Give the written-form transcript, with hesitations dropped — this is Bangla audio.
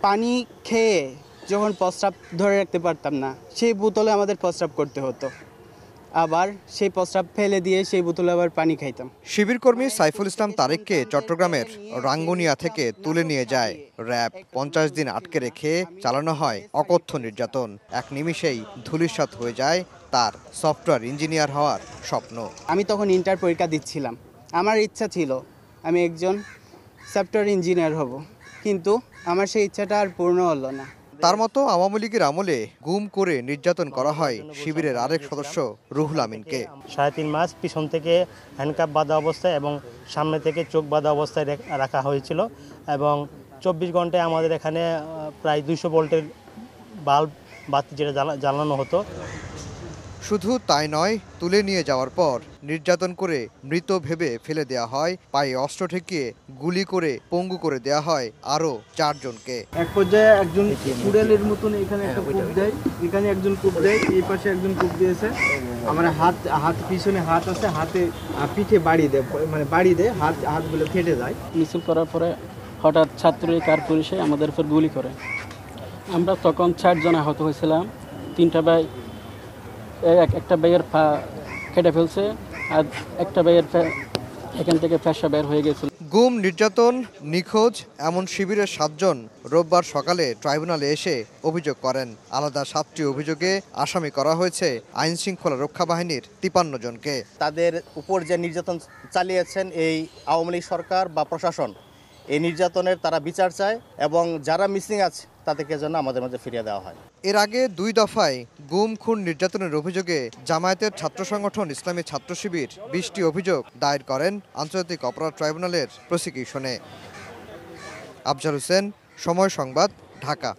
পানি খেয়ে যখন প্রস্রাব ধরে রাখতে পারতাম না, সেই বোতলে আমাদের প্রস্রাব করতে হতো, আবার সেই প্রস্রাব ফেলে দিয়ে সেই বোতলে আবার পানি খাইতাম। শিবির কর্মী সাইফুল ইসলাম তারেককে চট্টগ্রামের রাঙ্গুনিয়া থেকে তুলে নিয়ে যায় র্যাব। 50 দিন আটকে রেখে চালানো হয় অকথ্য নির্যাতন। এক নিমিষেই ধূলিসাৎ হয়ে যায় তার সফটওয়্যার ইঞ্জিনিয়ার হওয়ার স্বপ্ন। আমি তখন ইন্টার পরীক্ষা দিচ্ছিলাম। আমার ইচ্ছা ছিল আমি একজন সফটওয়্যার ইঞ্জিনিয়ার হব, কিন্তু আমার সেই ইচ্ছাটা আর পূর্ণ হলো না। তার মতো আওয়ামী লীগের আমলে গুম করে নির্যাতন করা হয় শিবিরের আরেক সদস্য রুহুল আমিনকে। 3.5 মাস পিছন থেকে হ্যান্ডকাপ বাঁধা অবস্থায় এবং সামনে থেকে চোখ বাঁধা অবস্থায় রাখা হয়েছিল, এবং 24 ঘন্টায় আমাদের এখানে প্রায় 200 ভোল্টের বাল্ব বাতি যেটা জ্বালানো হতো। শুধু তাই নয়, তুলে নিয়ে যাওয়ার পর নির্যাতন করে মৃত ভেবে ফেলে দেওয়া হয়, পায়ে অস্ত্র ঠেকিয়ে গুলি করে পঙ্গু করে দেওয়া হয় আরও 4 জনকে। এক পর্যায়ে একজন কুড়ালের মতন এখানে একটা কূপ দেয়, এখানে একজন কূপ দেয়, এই পাশে একজন কূপ দিয়েছে। আমার হাত পিছনে হাত আছে, হাতে পিঠে বাড়ি দেয়, মানে বাড়ি দেয়, হাতগুলো ফেটে যায়। মিছিল করার পরে হঠাৎ ছাত্রলীগ আর পুলিশে আমাদের উপর গুলি করে। আমরা তখন 4 জন আহত হয়েছিলাম। 3টা ভাই, একটা ভাইয়ের পা কেটে ফেলছে, আর একটা ভাইয়ের এখান থেকে ফ্যাসা বের হয়ে গেছিল। গুম, নির্যাতন, নিখোঁজ এমন শিবিরের 7 জন রোববার সকালে ট্রাইব্যুনালে এসে অভিযোগ করেন। আলাদা 7টি অভিযোগে আসামি করা হয়েছে আইনশৃঙ্খলা রক্ষা বাহিনীর 53 জনকে। তাদের উপর যে নির্যাতন চালিয়েছেন এই আওয়ামী লীগ সরকার বা প্রশাসন, এই নির্যাতনের তারা বিচার চায়, এবং যারা মিসিং আছে তাদেরকে যেন আমাদের মধ্যে ফিরিয়ে দেওয়া হয়। এর আগে 2 দফায় গুম, খুন, নির্যাতনের অভিযোগে জামায়াতের ছাত্র সংগঠন ইসলামী ছাত্র শিবির 20টি অভিযোগ দায়ের করেন আন্তর্জাতিক অপরাধ ট্রাইব্যুনালের প্রসিকিউশনে। আফজাল হোসেন, সময় সংবাদ, ঢাকা।